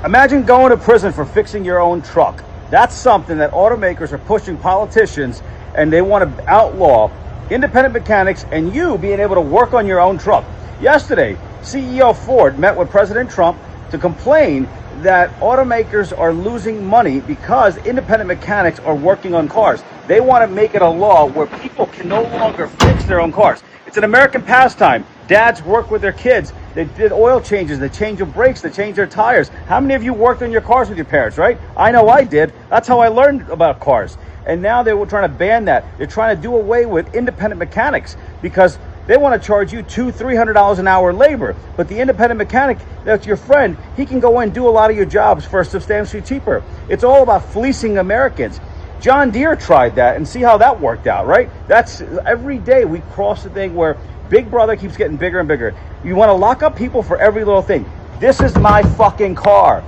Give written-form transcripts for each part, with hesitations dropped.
Imagine going to prison for fixing your own truck. That's something that automakers are pushing politicians, and they want to outlaw independent mechanics and you being able to work on your own truck. Yesterday, CEO Ford met with President Trump to complain that automakers are losing money because independent mechanics are working on cars. They want to make it a law where people can no longer fix their own cars. It's an American pastime. Dads work with their kids. They did oil changes, they change their brakes, they change their tires. How many of you worked on your cars with your parents, right? I know I did. That's how I learned about cars. And now they were trying to ban that. They're trying to do away with independent mechanics because they want to charge you $200-300 an hour labor. But the independent mechanic, that's your friend, he can go in and do a lot of your jobs for substantially cheaper. It's all about fleecing Americans. John Deere tried that and see how that worked out, right? That's every day we cross the thing where Big Brother keeps getting bigger and bigger. You want to lock up people for every little thing. This is my fucking car.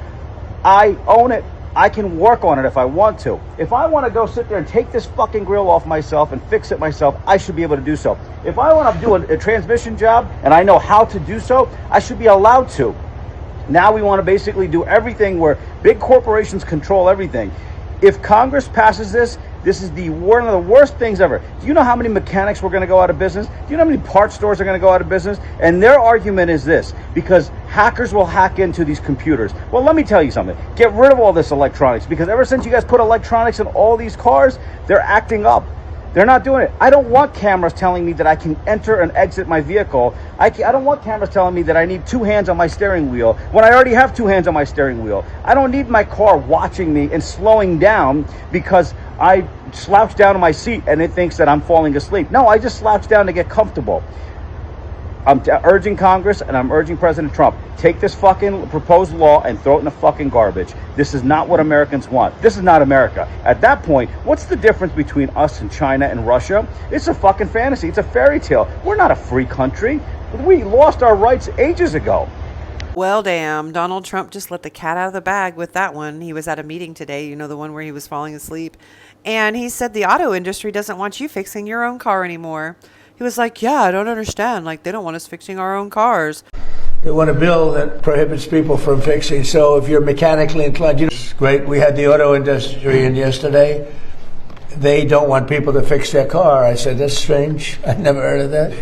I own it. I can work on it if I want to. If I want to go sit there and take this fucking grill off myself and fix it myself, I should be able to do so. If I want to do a transmission job and I know how to do so, I should be allowed to. Now we want to basically do everything where big corporations control everything. If Congress passes this, this is one of the worst things ever. Do you know how many mechanics were going to go out of business? Do you know how many parts stores are going to go out of business? And their argument is this, because hackers will hack into these computers. Well, let me tell you something. Get rid of all this electronics, because ever since you guys put electronics in all these cars, they're acting up. They're not doing it. I don't want cameras telling me that I can enter and exit my vehicle. I don't want cameras telling me that I need 2 hands on my steering wheel when I already have 2 hands on my steering wheel. I don't need my car watching me and slowing down because I slouch down in my seat and it thinks that I'm falling asleep. No, I just slouch down to get comfortable. I'm urging Congress and I'm urging President Trump, take this fucking proposed law and throw it in the fucking garbage. This is not what Americans want. This is not America. At that point, what's the difference between us and China and Russia? It's a fucking fantasy. It's a fairy tale. We're not a free country. We lost our rights ages ago. Well, damn, Donald Trump just let the cat out of the bag with that one. He was at a meeting today, the one where he was falling asleep. And he said the auto industry doesn't want you fixing your own car anymore. He was like, yeah, I don't understand. Like, they don't want us fixing our own cars. They want a bill that prohibits people from fixing. So if you're mechanically inclined, it's great. We had the auto industry in yesterday. They don't want people to fix their car. I said, that's strange. I never heard of that.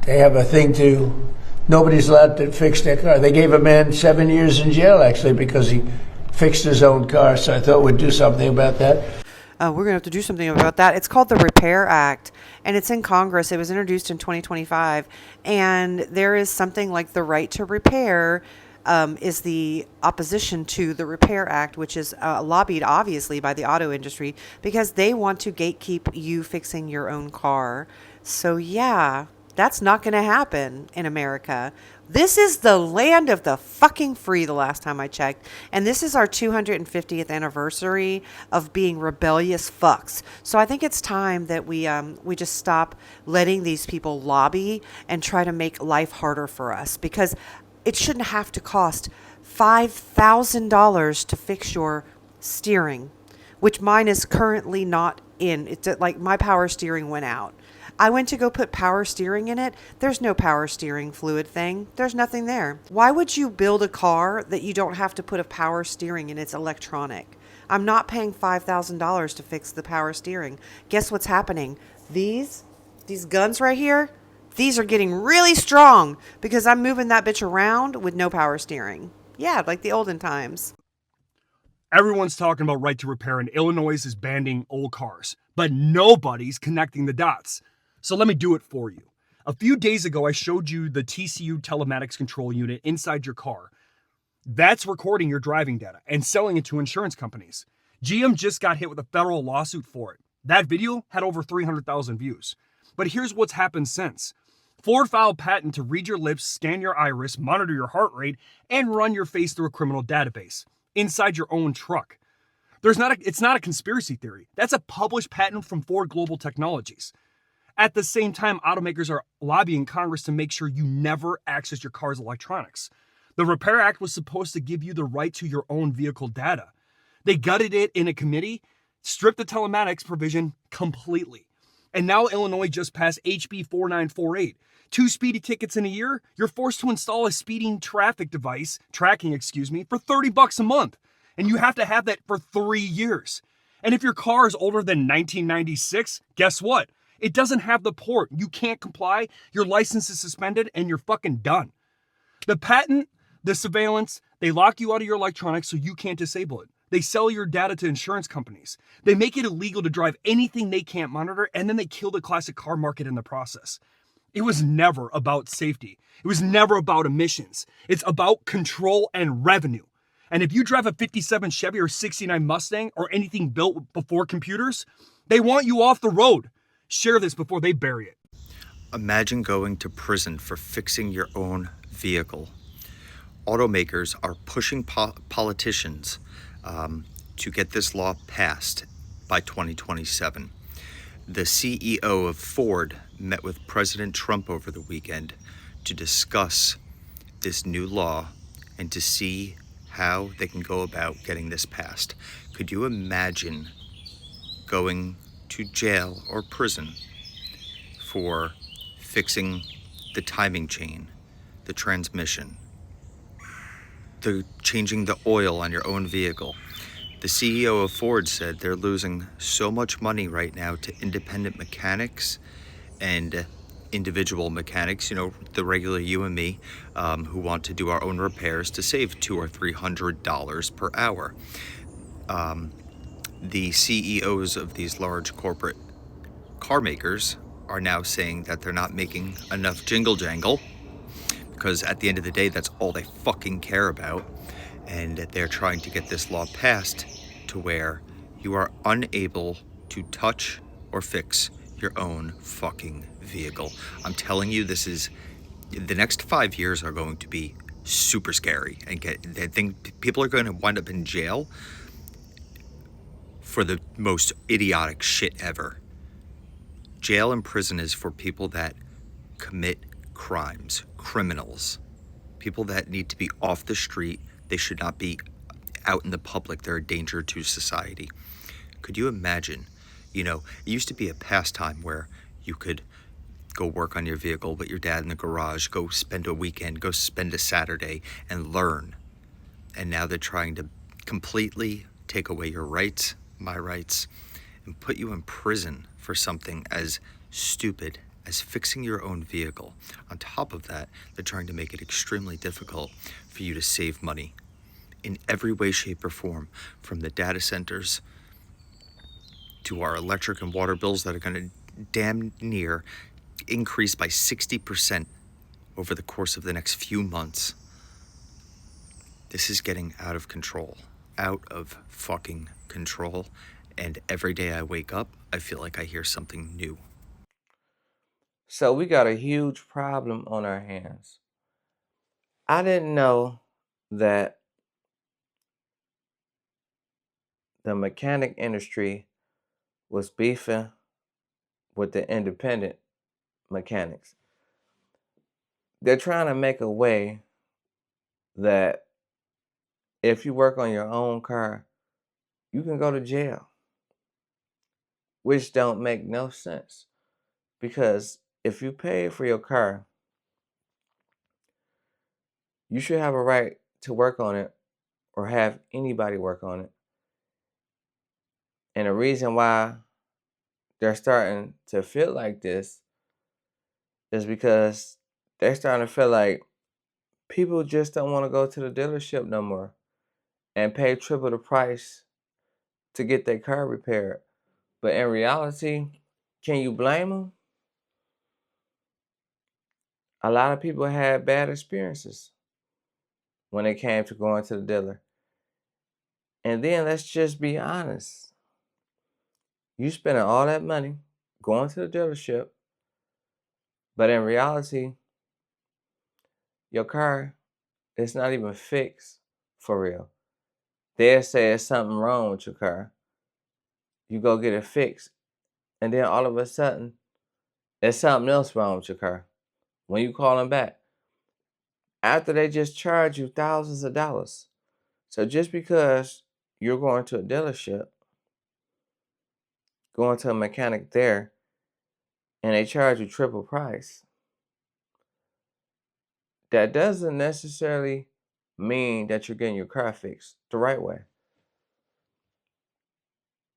They have a thing nobody's allowed to fix their car. They gave a man 7 years in jail, actually, because he fixed his own car. So I thought we'd do something about that. We're going to have to do something about that. It's called the Repair Act, and it's in Congress. It was introduced in 2025, and there is something like the right to repair is the opposition to the Repair Act, which is lobbied, obviously, by the auto industry because they want to gatekeep you fixing your own car. So, yeah, that's not going to happen in America. This is the land of the fucking free, the last time I checked. And this is our 250th anniversary of being rebellious fucks. So I think it's time that we just stop letting these people lobby and try to make life harder for us. Because it shouldn't have to cost $5,000 to fix your steering, which mine is currently not in. It's like my power steering went out. I went to go put power steering in it. There's no power steering fluid thing. There's nothing there. Why would you build a car that you don't have to put a power steering in? It's electronic. I'm not paying $5,000 to fix the power steering. Guess what's happening? These guns right here, these are getting really strong because I'm moving that bitch around with no power steering. Yeah, like the olden times. Everyone's talking about right to repair, and Illinois is banning old cars, but nobody's connecting the dots. So let me do it for you. A few days ago, I showed you the TCU telematics control unit inside your car. That's recording your driving data and selling it to insurance companies. GM just got hit with a federal lawsuit for it. That video had over 300,000 views. But here's what's happened since. Ford filed patent to read your lips, scan your iris, monitor your heart rate, and run your face through a criminal database inside your own truck. It's not a conspiracy theory. That's a published patent from Ford Global Technologies. At the same time, automakers are lobbying Congress to make sure you never access your car's electronics. The Repair Act was supposed to give you the right to your own vehicle data. They gutted it in a committee, stripped the telematics provision completely. And now Illinois just passed HB 4948. 2 speeding tickets in a year, you're forced to install a speeding tracking, for $30 a month. And you have to have that for 3 years. And if your car is older than 1996, guess what? It doesn't have the port. You can't comply, your license is suspended, and you're fucking done. The patent, the surveillance, they lock you out of your electronics so you can't disable it. They sell your data to insurance companies. They make it illegal to drive anything they can't monitor, and then they kill the classic car market in the process. It was never about safety. It was never about emissions. It's about control and revenue. And if you drive a 57 Chevy or 69 Mustang or anything built before computers, they want you off the road. Share this before they bury it. Imagine going to prison for fixing your own vehicle. Automakers are pushing politicians to get this law passed by 2027. The CEO of Ford met with President Trump over the weekend to discuss this new law and to see how they can go about getting this passed. Could you imagine going to jail or prison for fixing the timing chain, the transmission, changing the oil on your own vehicle? The CEO of Ford said they're losing so much money right now to independent mechanics and individual mechanics, the regular you and me, who want to do our own repairs to save $200 or $300 per hour. The CEOs of these large corporate car makers are now saying that they're not making enough jingle jangle, because at the end of the day, that's all they fucking care about. And they're trying to get this law passed to where you are unable to touch or fix your own fucking vehicle. I'm telling you, the next 5 years are going to be super scary, and I think people are going to wind up in jail for the most idiotic shit ever. Jail and prison is for people that commit crimes, criminals, people that need to be off the street. They should not be out in the public. They're a danger to society. Could you imagine, it used to be a pastime where you could go work on your vehicle with your dad in the garage, go spend a weekend, go spend a Saturday and learn. And now they're trying to completely take away your rights, my rights, and put you in prison for something as stupid as fixing your own vehicle. On top of that, they're trying to make it extremely difficult for you to save money in every way, shape, or form, from the data centers to our electric and water bills that are going to damn near increase by 60% over the course of the next few months. This is getting out of control, out of fucking control. And every day I wake up, I feel like I hear something new. So we got a huge problem on our hands. I didn't know that the mechanic industry was beefing with the independent mechanics. They're trying to make a way that if you work on your own car, you can go to jail, which don't make no sense. Because if you pay for your car, you should have a right to work on it or have anybody work on it. And the reason why they're starting to feel like this is because they're starting to feel like people just don't want to go to the dealership no more and pay triple the price to get their car repaired. But in reality, can you blame them? A lot of people had bad experiences when it came to going to the dealer. And then let's just be honest. You spending all that money going to the dealership, but in reality, your car is not even fixed for real. They'll say there's something wrong with your car. You go get it fixed, and then all of a sudden, there's something else wrong with your car. When you call them back, after they just charge you thousands of dollars. So just because you're going to a dealership, going to a mechanic there, and they charge you triple price, that doesn't necessarily mean that you're getting your car fixed the right way.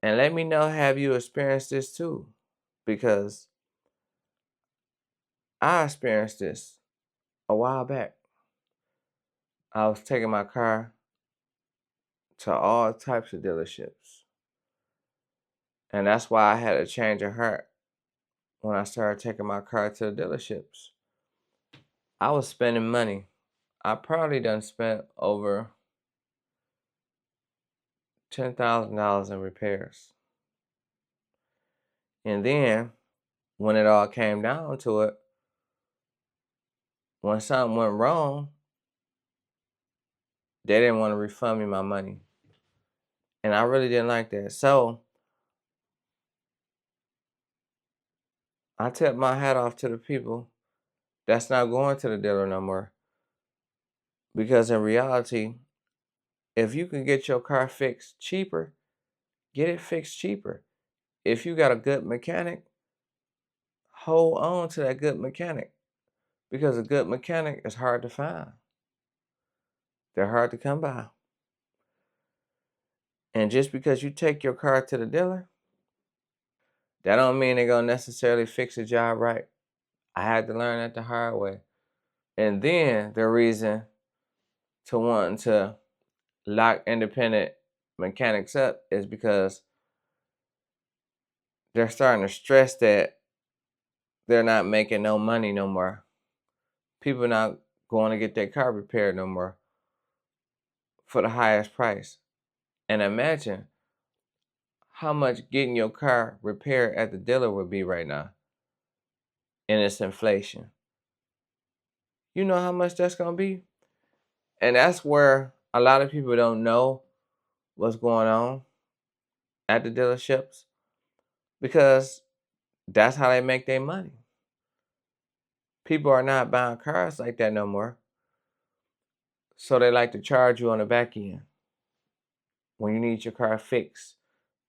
And let me know, have you experienced this too? Because I experienced this a while back. I was taking my car to all types of dealerships. And that's why I had a change of heart when I started taking my car to the dealerships. I was spending money. I probably done spent over $10,000 in repairs. And then when it all came down to it, when something went wrong, they didn't want to refund me my money. And I really didn't like that. So I tip my hat off to the people that's not going to the dealer no more. Because in reality, if you can get your car fixed cheaper, get it fixed cheaper. If you got a good mechanic, hold on to that good mechanic. Because a good mechanic is hard to find. They're hard to come by. And just because you take your car to the dealer, that don't mean they're going to necessarily fix the job right. I had to learn that the hard way. And then the reason to wanting to lock independent mechanics up is because they're starting to stress that they're not making no money no more. People not going to get their car repaired no more for the highest price. And imagine how much getting your car repaired at the dealer would be right now in this inflation. You know how much that's going to be? And that's where a lot of people don't know what's going on at the dealerships, because that's how they make their money. People are not buying cars like that no more. So they like to charge you on the back end when you need your car fixed.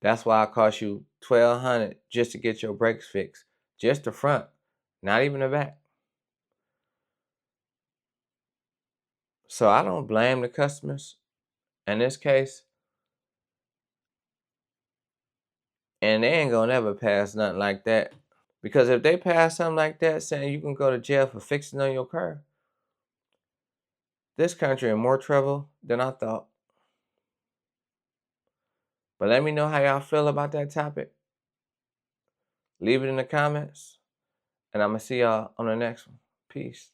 That's why it costs you $1,200 just to get your brakes fixed. Just the front, not even the back. So I don't blame the customers in this case. And they ain't gonna never pass nothing like that. Because if they pass something like that saying you can go to jail for fixing on your car, this country in more trouble than I thought. But let me know how y'all feel about that topic. Leave it in the comments. And I'm going to see y'all on the next one. Peace.